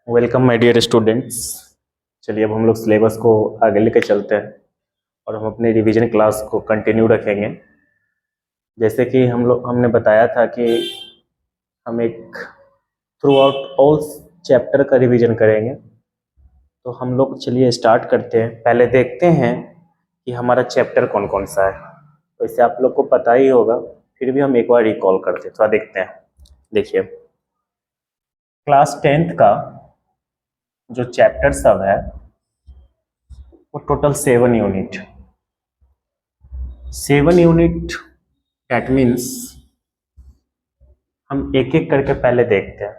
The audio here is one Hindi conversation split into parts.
Welcome my dear students. चलिए अब हम लोग सिलेबस को आगे लेकर चलते हैं और हम अपने रिवीजन क्लास को कंटिन्यू रखेंगे। जैसे कि हमने बताया था कि हम एक थ्रू आउट ऑल चैप्टर का रिवीजन करेंगे। तो हम लोग चलिए स्टार्ट करते हैं। पहले देखते हैं कि हमारा चैप्टर कौन कौन सा है। तो इससे आप लोग को पता ही होगा, फिर भी हम एक बार रिकॉल करते हैं। थोड़ा देखते हैं। देखिए, क्लास 10th का जो चैप्टर सब है वो total 7 unit. 7 unit, that means हम एक एक करके पहले देखते हैं।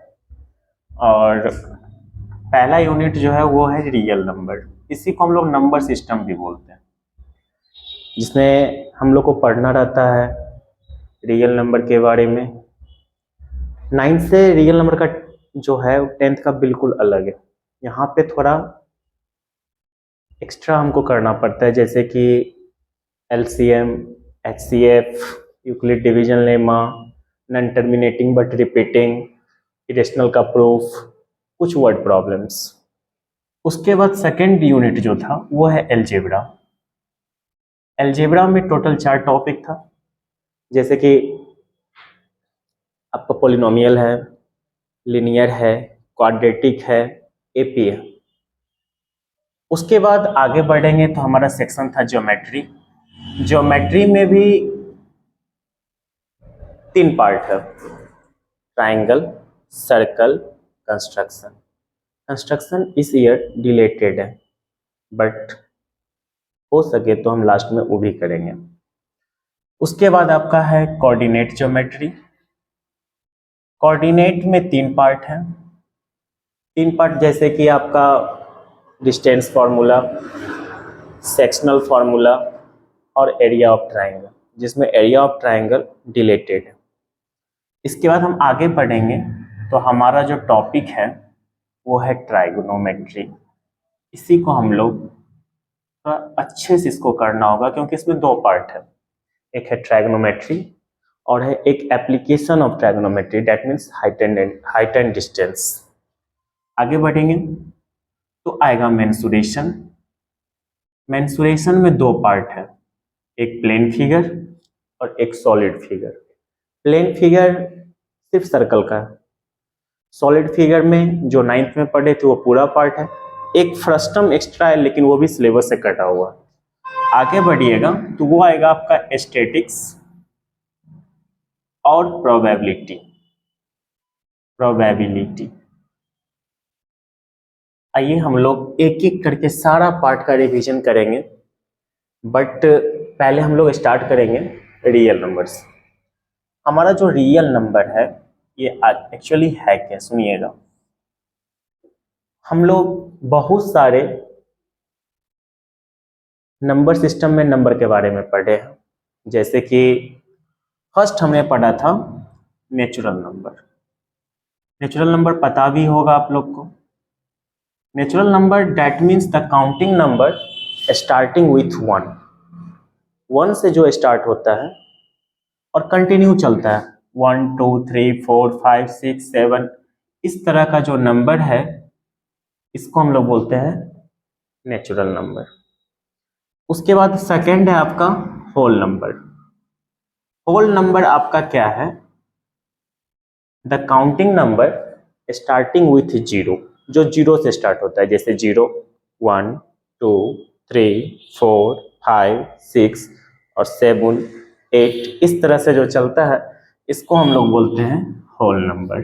और पहला यूनिट जो है वो है रियल नंबर। इसी को हम लोग नंबर सिस्टम भी बोलते हैं, जिसमें हम लोग को पढ़ना रहता है रियल नंबर के बारे में। 9th से रियल नंबर का जो है 10th का बिल्कुल अलग है। यहाँ पे थोड़ा एक्स्ट्रा हमको करना पड़ता है, जैसे कि LCM, HCF, Euclid division lemma, non terminating but repeating, irrational का प्रूफ, कुछ वर्ड प्रॉब्लम्स। उसके बाद सेकेंड यूनिट जो था वो है एलजेब्रा। एलजेब्रा में टोटल 4 टॉपिक था, जैसे कि आपका पोलिनोमियल है, लिनियर है, क्वाड्रेटिक है, एपी है। उसके बाद आगे बढ़ेंगे तो हमारा सेक्शन था ज्योमेट्री। ज्योमेट्री में भी 3 पार्ट है, ट्राइंगल, सर्कल, कंस्ट्रक्शन। कंस्ट्रक्शन इस ईयर डिलेटेड है, बट हो सके तो हम लास्ट में वो भी करेंगे। उसके बाद आपका है कोऑर्डिनेट ज्योमेट्री। कोऑर्डिनेट में 3 पार्ट हैं। 3 पार्ट जैसे कि आपका डिस्टेंस फार्मूला, सेक्शनल फार्मूला और एरिया ऑफ ट्राइंगल, जिसमें एरिया ऑफ ट्राइंगल डिलेटेड है। इसके बाद हम आगे बढ़ेंगे तो हमारा जो टॉपिक है वो है ट्राइगोनोमेट्री। इसी को हम लोग थोड़ा अच्छे से इसको करना होगा, क्योंकि इसमें 2 पार्ट है। एक है ट्राइगोनोमेट्री और है एक application of trigonometry, that means height and distance. आगे बढ़ेंगे तो आएगा मेंसुरेशन। मेंसुरेशन में 2 पार्ट है, एक प्लेन फिगर और एक सॉलिड फिगर। प्लेन फिगर सिर्फ सर्कल का है। सॉलिड फिगर में जो 9th में पढ़े थे वो पूरा पार्ट है। एक फ्रस्टम एक्स्ट्रा है, लेकिन वो भी सिलेबस से कटा हुआ है। आगे बढ़िएगा तो वो आएगा आपका स्टैटिक्स और प्रोबेबिलिटी। आइए हम लोग एक एक करके सारा पार्ट का रिवीजन करेंगे, बट पहले हम लोग स्टार्ट करेंगे रियल नंबर से। हमारा जो रियल नंबर है ये एक्चुअली है क्या, सुनिएगा। हम लोग बहुत सारे नंबर सिस्टम में नंबर के बारे में पढ़े हैं, जैसे कि फर्स्ट हमने पढ़ा था नेचुरल नंबर। नेचुरल नंबर पता भी होगा आप लोग को। Natural number that means the counting number starting with 1। 1 से जो स्टार्ट होता है और कंटिन्यू चलता है, 1 2 3 4 5 6 7, इस तरह का जो नंबर है इसको हम लोग बोलते हैं नेचुरल नंबर। उसके बाद सेकेंड है आपका होल नंबर। होल नंबर आपका क्या है? The counting number starting with 0, जो 0 से स्टार्ट होता है, जैसे 0 1 2 3 4 5 6 और 7 8, इस तरह से जो चलता है इसको हम लोग बोलते हैं होल नंबर।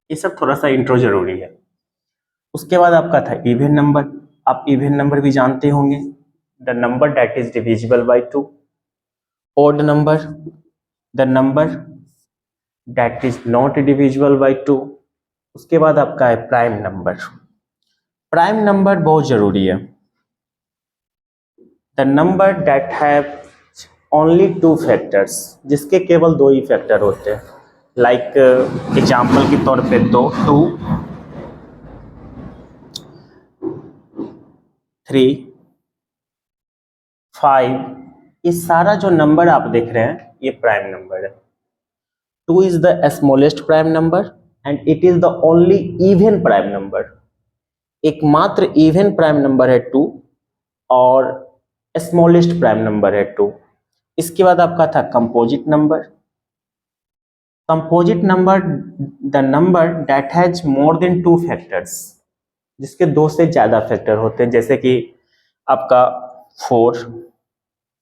ये सब थोड़ा सा इंट्रो जरूरी है। उसके बाद आपका था इवन नंबर। आप इवन नंबर भी जानते होंगे, the number that is divisible by 2। Odd number, the number that is not divisible by 2। उसके बाद आपका है प्राइम नंबर। प्राइम नंबर बहुत जरूरी है, the number that have only 2 factors, जिसके केवल 2 ही फैक्टर होते हैं। लाइक एग्जाम्पल के तौर पे 2 2 3 5, ये सारा जो नंबर आप देख रहे हैं ये प्राइम नंबर है। 2 is the smallest prime number and it is the only even prime number. एकमात्र इवन प्राइम नंबर है 2 और स्मॉलेस्ट प्राइम नंबर है 2। इसके बाद आपका था composite number. Composite number the number that has more than 2 factors, जिसके 2 से ज्यादा फैक्टर होते हैं, जैसे कि आपका 4,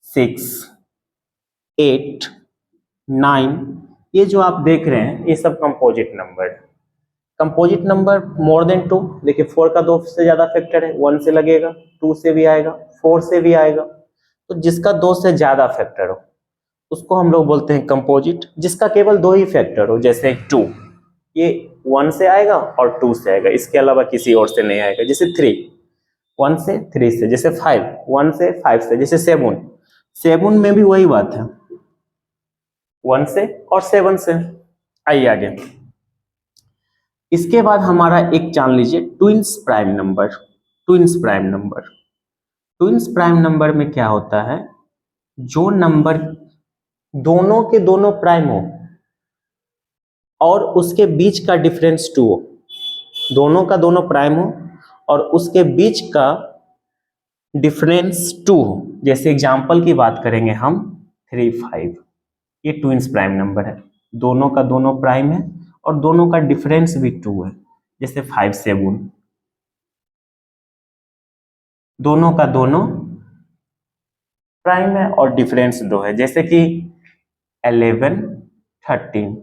6, 8, 9, ये जो आप देख रहे हैं ये सब कंपोजिट नंबर है। कंपोजिट नंबर मोर देन 2, देखिए 4 का 2 से ज्यादा फैक्टर है, 1 से लगेगा, 2 से भी आएगा, 4 से भी आएगा, तो जिसका 2 से ज्यादा फैक्टर हो उसको हम लोग बोलते हैं कंपोजिट। जिसका केवल 2 ही फैक्टर हो, जैसे 2, ये 1 से आएगा और 2 से आएगा, इसके अलावा किसी और से नहीं आएगा। जैसे 3, 1 से 3 से, जैसे 5, 1 से 5 से, जैसे 7, 7 में भी वही बात है, 1 से और 7 से। आइए आगे। इसके बाद हमारा एक जान लीजिए twins prime number. Twins prime number, twins prime number में क्या होता है, जो नंबर दोनों के दोनों प्राइम हो और उसके बीच का डिफरेंस 2 हो, दोनों का दोनों प्राइम हो और उसके बीच का डिफरेंस 2 हो। जैसे एग्जांपल की बात करेंगे हम 3, 5, ये ट्विंस प्राइम नंबर है, दोनों का दोनों प्राइम है और दोनों का डिफरेंस भी 2 है। जैसे 5, 7, दोनों का दोनों प्राइम है और डिफरेंस 2 है। जैसे कि 11, 13,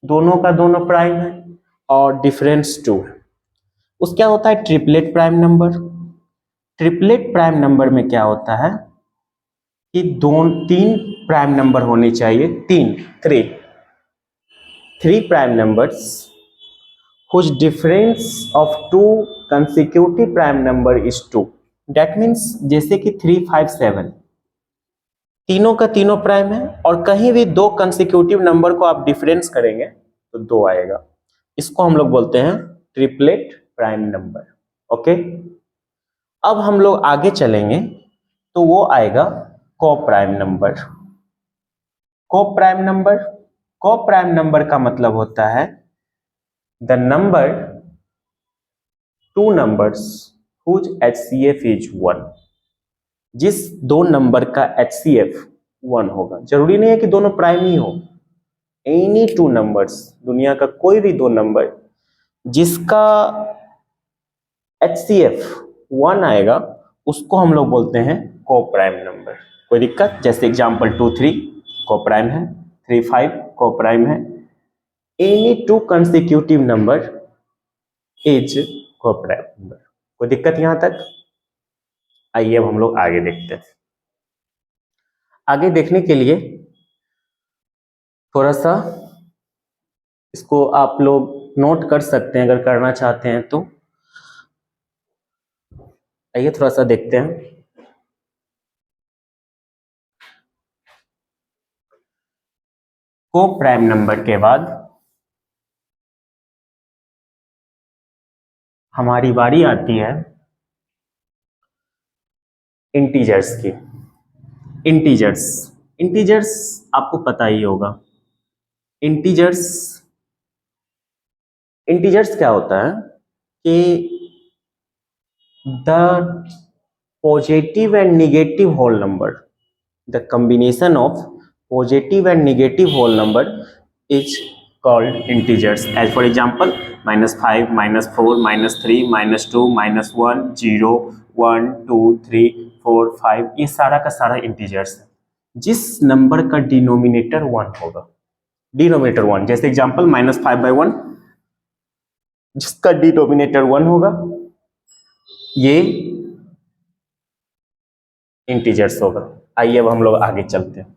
दोनों का दोनों प्राइम है और डिफरेंस 2 है। उस क्या होता है triplet prime number. Triplet prime number में क्या होता है कि 3 प्राइम नंबर होने चाहिए, 3 prime numbers whose difference of 2 consecutive prime number is 2। That means जैसे कि 3, 5, 7 तीनों का तीनों प्राइम है और कहीं भी 2 कंसेक्यूटिव नंबर को आप डिफरेंस करेंगे तो 2 आएगा। इसको हम लोग बोलते हैं ट्रिपलेट प्राइम नंबर। ओके, अब हम लोग आगे चलेंगे तो वो आएगा को प्राइम नंबर। को प्राइम नंबर, को प्राइम नंबर का मतलब होता है the number 2 numbers whose HCF is 1। जिस 2 नंबर का HCF 1 होगा, जरूरी नहीं है कि दोनों प्राइम ही हो, एनी 2 नंबर्स, दुनिया का कोई भी 2 नंबर जिसका HCF 1 आएगा उसको हम लोग बोलते हैं को प्राइम नंबर। कोई दिक्कत? जैसे एग्जांपल 2, 3 को प्राइम है, 3, 5 को प्राइम है, एनी 2 कंसेक्यूटिव नंबर इज को प्राइम नंबर। कोई दिक्कत यहां तक? आइए अब हम लोग आगे देखते हैं। आगे देखने के लिए थोड़ा सा इसको आप लोग नोट कर सकते हैं अगर करना चाहते हैं तो। आइए थोड़ा सा देखते हैं। को प्राइम नंबर के बाद हमारी बारी आती है इंटीजर्स की। इंटीजर्स, इंटीजर्स आपको पता ही होगा। इंटीजर्स, इंटीजर्स क्या होता है कि the positive and negative whole number, the combination of positive and negative whole number is called integers. As for example, -5, -4, -3, -2, -1, 0, 1, 2, 3, 4, 5, ये सारा का सारा इंटीजर्स है। जिस नंबर का डिनोमिनेटर 1 होगा, डिनोमिनेटर 1, जैसे एग्जांपल -5/1, जिसका डिनोमिनेटर 1 होगा ये इंटीजर्स होगा। आइए अब हम लोग आगे चलते हैं।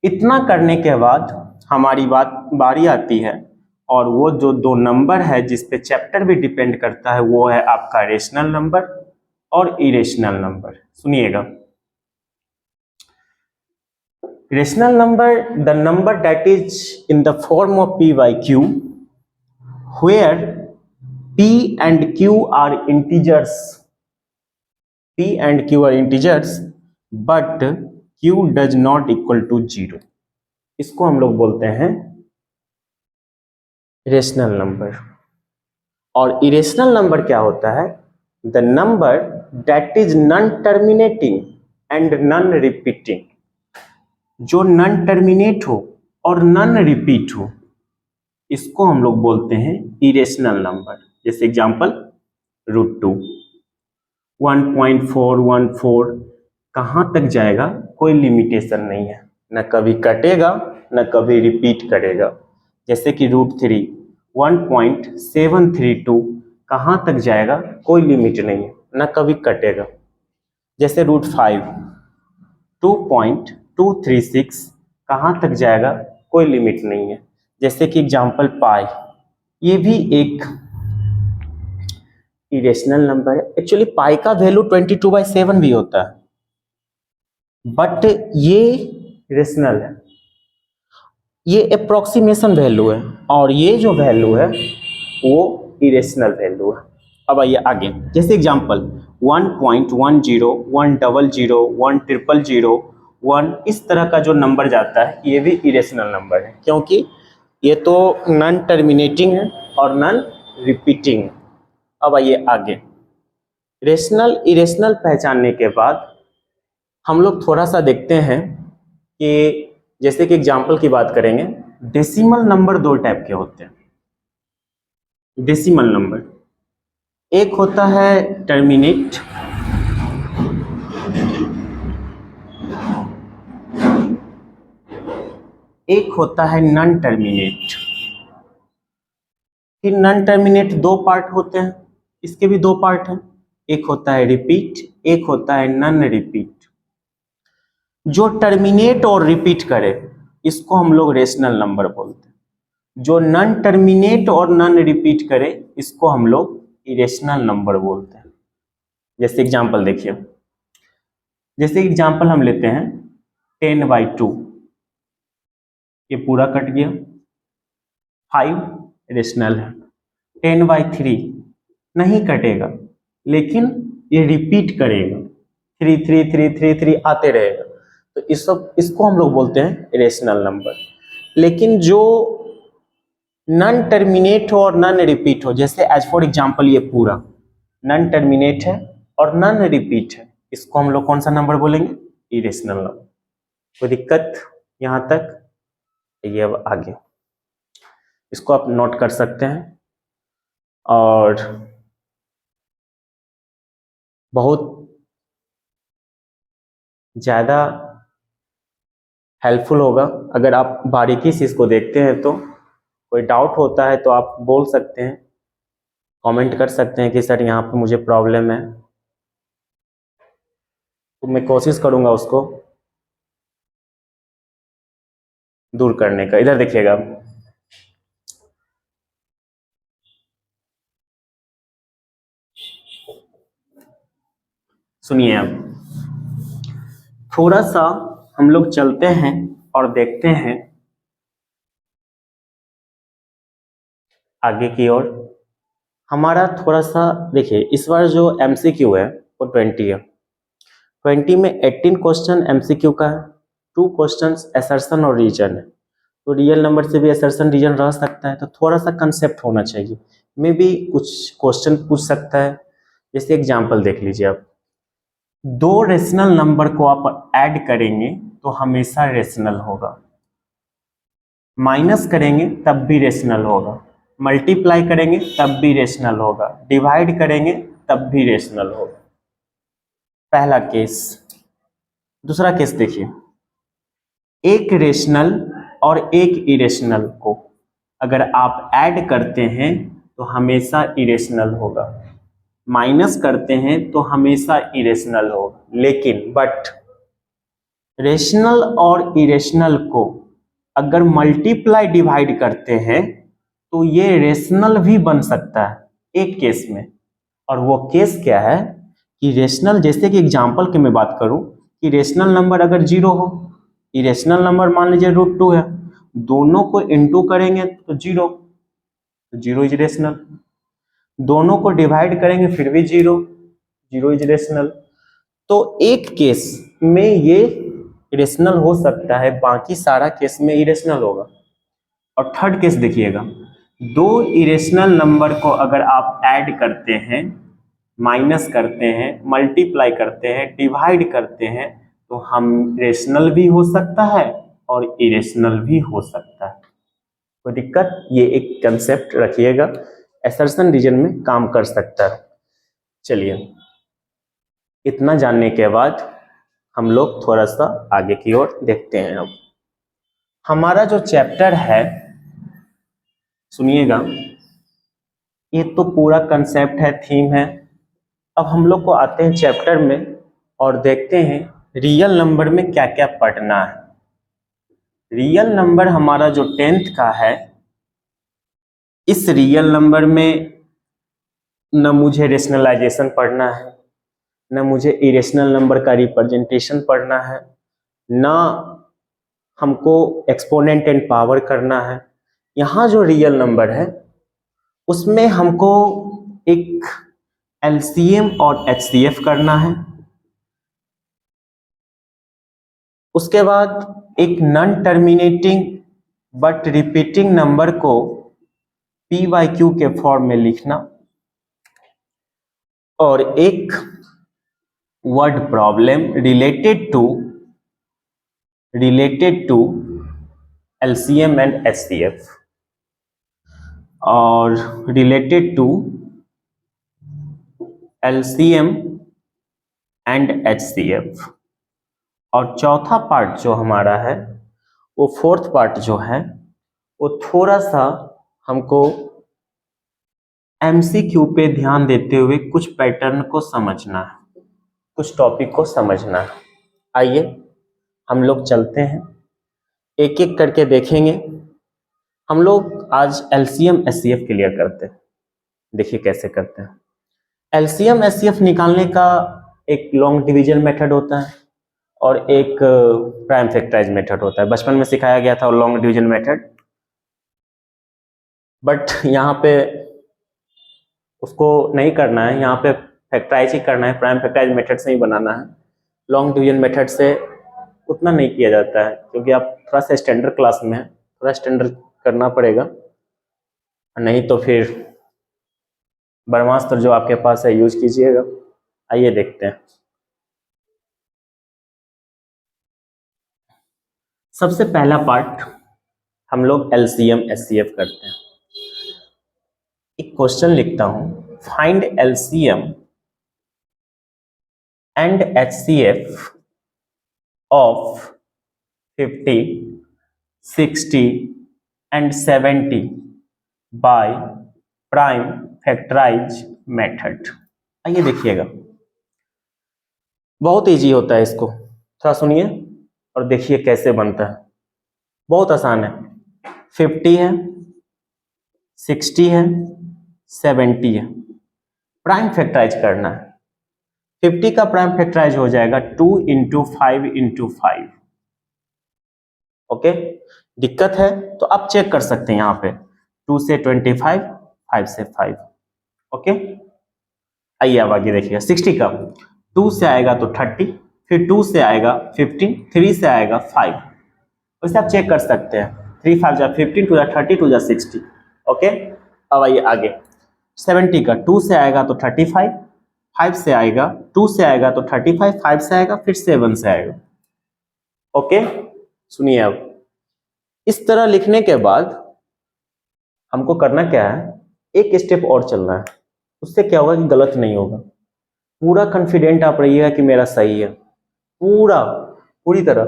इतना करने के बाद हमारी बारी आती है और वो जो 2 नंबर है जिस पे चैप्टर भी डिपेंड करता है वो है आपका रेशनल नंबर और इरेशनल नंबर। सुनिएगा, rational number the number that is in the form of p by q where p and q are integers, p and q are integers but q does not equal to 0। इसको हम लोग बोलते हैं रेशनल नंबर। और इरेशनल नंबर क्या होता है? The number that is non terminating and non repeating. जो नॉन टर्मिनेट हो और नॉन रिपीट हो, इसको हम लोग बोलते हैं इरेशनल नंबर। जैसे एग्जांपल √2, 1.414 कहाँ तक जाएगा कोई लिमिटेशन नहीं है, न कभी कटेगा न कभी रिपीट करेगा। जैसे कि √3, 1.732 कहाँ तक जाएगा कोई लिमिट नहीं है, न कभी कटेगा। जैसे √5, 2.236 कहाँ तक जाएगा कोई लिमिट नहीं है। जैसे कि एग्जाम्पल पाई, ये भी एक इरेशनल नंबर है। एक्चुअली पाई का वैल्यू 22/7 भी होता है, बट ये रेशनल है, ये अप्रोक्सीमेशन वैल्यू है, और ये जो वैल्यू है वो इरेशनल वैल्यू है। अब आइए आगे, जैसे एग्जांपल 1.10, 100, 100, 1 इस तरह का जो नंबर जाता है ये भी इरेशनल नंबर है, क्योंकि ये तो नॉन टर्मिनेटिंग है और नॉन रिपीटिंग है। अब आइए आगे, रेशनल इरेशनल पहचानने के बाद हम लोग थोड़ा सा देखते हैं कि जैसे कि एग्जाम्पल की बात करेंगे, डेसिमल नंबर दो टाइप के होते हैं। डेसिमल नंबर एक होता है टर्मिनेट, एक होता है नॉन टर्मिनेट। फिर नॉन टर्मिनेट दो पार्ट होते हैं, इसके भी दो पार्ट हैं, एक होता है रिपीट, एक होता है नॉन रिपीट। जो टर्मिनेट और रिपीट करे इसको हम लोग रेशनल नंबर बोलते हैं, जो नॉन टर्मिनेट और नॉन रिपीट करे इसको हम लोग इरेशनल नंबर बोलते हैं। जैसे एग्जांपल देखिए, जैसे एग्जांपल हम लेते हैं 10/2, ये पूरा कट गया, 5 रेशनल है। 10/3 नहीं कटेगा, लेकिन ये रिपीट करेगा, 3 3 3 3 3 आते रहेगा, तो इसको हम लोग बोलते हैं रेशनल नंबर। लेकिन जो नॉन टर्मिनेट हो और नॉन रिपीट हो, जैसे एज फॉर एग्जांपल ये पूरा नॉन टर्मिनेट है और नॉन रिपीट है, इसको हम लोग कौन सा नंबर बोलेंगे? Irrational number. कोई दिक्कत यहां तक? ये अब आगे इसको आप नोट कर सकते हैं, और बहुत ज़्यादा हेल्पफुल होगा अगर आप बारीकी से इसको देखते हैं। तो कोई डाउट होता है तो आप बोल सकते हैं, कमेंट कर सकते हैं कि सर यहाँ पे मुझे प्रॉब्लम है, तो मैं कोशिश करूँगा उसको दूर करने का। इधर देखिएगा, सुनिए, अब थोड़ा सा हम लोग चलते हैं और देखते हैं आगे की ओर। हमारा थोड़ा सा देखिए, इस बार जो एमसीक्यू है वो 20 है। 20 में 18 क्वेश्चन एमसीक्यू का है, 2 क्वेश्चन असर्शन और रीजन है। तो रियल नंबर से भी असर्शन रीजन रह सकता है, तो थोड़ा सा कंसेप्ट होना चाहिए। मे भी कुछ क्वेश्चन पूछ सकता है। जैसे एग्जांपल देख लीजिए, आप दो रेशनल नंबर को आप ऐड करेंगे तो हमेशा रेशनल होगा, माइनस करेंगे तब भी रेशनल होगा, मल्टीप्लाई करेंगे तब भी रेशनल होगा, डिवाइड करेंगे तब भी रेशनल होगा। पहला केस। दूसरा केस देखिए, एक रेशनल और एक इरेशनल को अगर आप ऐड करते हैं तो हमेशा इरेशनल होगा, माइनस करते हैं तो हमेशा इरेशनल होगा। लेकिन बट रेशनल और इरेशनल को अगर मल्टीप्लाई डिवाइड करते हैं तो ये रेशनल भी बन सकता है एक केस में। और वो केस क्या है कि रेशनल, जैसे कि एग्जांपल की मैं बात करूं कि रेशनल नंबर अगर 0 हो, इरेशनल नंबर मान लीजिए √2 है, दोनों को इनटू करेंगे तो 0, तो 0 इज रेशनल। दोनों को डिवाइड करेंगे फिर भी 0, 0 इज रेशनल। तो एक केस में ये रेशनल हो सकता है, बाकी सारा केस में इरेशनल होगा। और थर्ड केस देखिएगा, दो इरेशनल नंबर को अगर आप ऐड करते हैं, माइनस करते हैं, मल्टीप्लाई करते हैं, डिवाइड करते हैं, तो हम रेशनल भी हो सकता है और इरेशनल भी हो सकता है। कोई दिक्कत? ये एक कंसेप्ट रखिएगा, असर्शन रीजन में काम कर सकता है। चलिए, इतना जानने के बाद हम लोग थोड़ा सा आगे की ओर देखते हैं। अब हमारा जो चैप्टर है, सुनिएगा, ये तो पूरा कंसेप्ट है, थीम है। अब हम लोग को आते हैं चैप्टर में और देखते हैं रियल नंबर में क्या क्या पढ़ना है। रियल नंबर हमारा जो 10th का है, इस रियल नंबर में न मुझे रेशनलाइजेशन पढ़ना है, न मुझे इरेशनल नंबर का रिप्रेजेंटेशन पढ़ना है, ना हमको एक्सपोनेंट एंड पावर करना है। यहाँ जो रियल नंबर है उसमें हमको एक एलसीएम और एचसीएफ करना है। उसके बाद एक non terminating but repeating number को पी बाई क्यू के फॉर्म में लिखना, और एक word problem related to LCM and HCF और related to LCM and HCF. और चौथा पार्ट जो हमारा है, वो फोर्थ पार्ट जो है, वो थोड़ा सा हमको एमसीक्यू पे ध्यान देते हुए कुछ पैटर्न को समझना है, कुछ टॉपिक को समझना है। आइए हम लोग चलते हैं, एक एक करके देखेंगे। हम लोग आज एलसीएम एचसीएफ क्लियर करते हैं। देखिए कैसे करते हैं। एलसीएम एचसीएफ निकालने का एक लॉन्ग डिवीजन मेथड होता है और एक प्राइम फैक्टराइज मेथड होता है। बचपन में सिखाया गया था लॉन्ग डिवीजन मेथड, बट यहाँ पे उसको नहीं करना है, यहाँ पे फैक्टराइज ही करना है, प्राइम फैक्टराइज मेथड से ही बनाना है। लॉन्ग डिवीजन मेथड से उतना नहीं किया जाता है, क्योंकि आप थोड़ा सा स्टैंडर्ड क्लास में है, थोड़ा स्टैंडर्ड करना पड़ेगा, नहीं तो फिर ब्रह्मास्त्र जो आपके पास है यूज कीजिएगा। आइए देखते हैं। सबसे पहला पार्ट हम लोग एलसीएम एचसीएफ करते हैं। एक क्वेश्चन लिखता हूं, find LCM and HCF of 50, 60 and 70 by prime factorize method. आइए देखिएगा, बहुत इजी होता है, इसको थोड़ा सुनिए और देखिए कैसे बनता है। बहुत आसान है। 50 है, 60 है, 70 है, प्राइम फैक्टराइज करना है। 50 का प्राइम फैक्टराइज हो जाएगा 2 × 5 × 5। ओके, दिक्कत है तो आप चेक कर सकते हैं यहाँ पे 2 से 25, 5 से 5। ओके, आइए अब आगे देखिएगा। 60 का 2 से आएगा तो 30, फिर 2 से आएगा 15, 3 से आएगा 5। वैसे आप चेक कर सकते हैं, 3 5 जा 15, 2 जा 30, 2 जा 60। ओके, अब आइए आगे। 70 का 2 से आएगा तो 35, 5 से आएगा, 2 से आएगा तो 35, 5 से आएगा, फिर 7 से आएगा। ओके, सुनिए अब इस तरह लिखने के बाद हमको करना क्या है, एक स्टेप और चलना है। उससे क्या होगा कि गलत नहीं होगा। पूरा कॉन्फिडेंट आप रहिएगा कि मेरा सही है, पूरी तरह।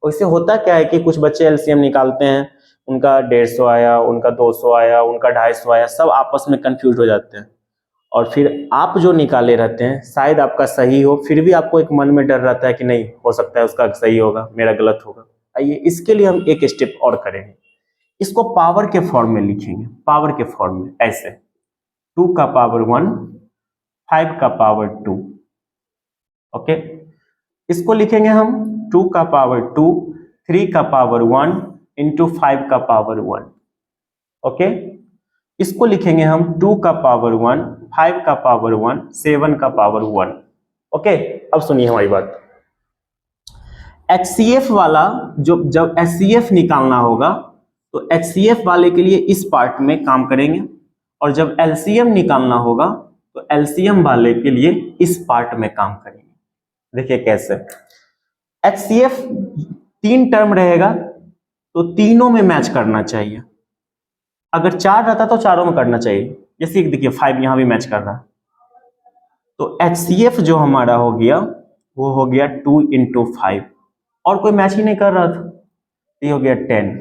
वैसे होता क्या है कि कुछ बच्चे एलसीएम निकालते हैं, उनका 150 आया, उनका 200 आया, उनका 250 आया, सब आपस में कंफ्यूज हो जाते हैं। और फिर आप जो निकाले रहते हैं शायद आपका सही हो, फिर भी आपको एक मन में डर रहता है कि नहीं हो सकता है उसका सही होगा, मेरा गलत होगा। आइए इसके लिए हम एक स्टेप और करेंगे। इसको पावर के फॉर्म में लिखेंगे, पावर के फॉर्म में ऐसे 2 का पावर 1, 5 का पावर 2। ओके, इसको लिखेंगे हम 2 का पावर 2, 3 का पावर 1 × 5 का पावर 1। ओके, इसको लिखेंगे हम 2 का पावर 1, 5 का पावर 1, 7 का पावर 1। ओके, अब सुनिए हमारी बात। एचसीएफ वाला जब एचसीएफ निकालना होगा तो HCF वाले के लिए इस पार्ट में काम करेंगे, और जब LCM निकालना होगा तो LCM वाले के लिए इस पार्ट में काम करेंगे। देखिए कैसे, HCF 3 टर्म रहेगा तो तीनों में मैच करना चाहिए, अगर 4 रहता तो चारों में करना चाहिए, जैसे देखिए 5 यहां भी मैच कर रहा है, तो HCF जो हमारा हो गया वो हो गया 2 × 5, और कोई मैच ही नहीं कर रहा था, ये हो गया 10।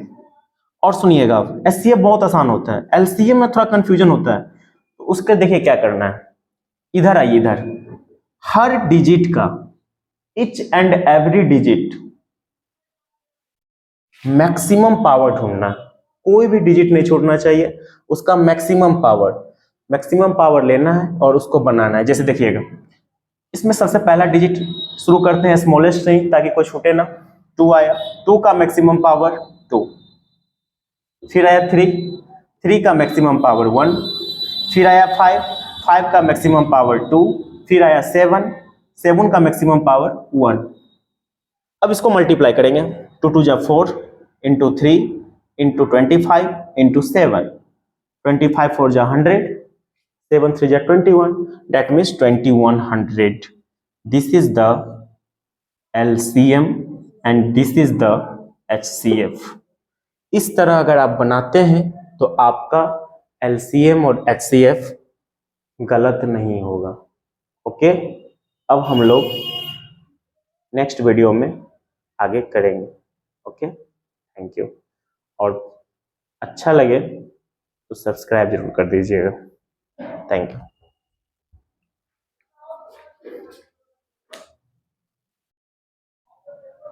और सुनिएगा, HCF बहुत आसान होता है, LCM में थोड़ा कंफ्यूजन होता है, तो उसके देखिए क्या करना है, इधर आइए, इधर हर डिजिट का, each and every digit maximum power ढूंढना, कोई भी डिजिट नहीं छोड़ना चाहिए, उसका मैक्सिमम पावर लेना है और उसको बनाना है। जैसे देखिएगा, इसमें सबसे पहला डिजिट शुरू करते हैं स्मॉलेस्ट से ही, ताकि कोई छूटे ना। 2 आया, 2 का मैक्सिमम पावर 2, फिर आया 3, 3 का मैक्सिमम पावर 1, फिर आया 5, 5 का मैक्सिमम पावर 2, फिर आया 7, 7 का मैक्सिमम पावर 1। अब इसको मल्टीप्लाई करेंगे, 2 2 जा 4 इंटू 3 इंटू 25 इंटू 7, 25 4 जा 100, 7 3 जा 21, that means 2100. This is the LCM and this is the HCF. इस तरह अगर आप बनाते हैं तो आपका LCM और HCF गलत नहीं होगा। ओके, अब हम लोग नेक्स्ट वीडियो में आगे करेंगे। ओके, थैंक यू, और अच्छा लगे तो सब्सक्राइब जरूर कर दीजिएगा। Thank you.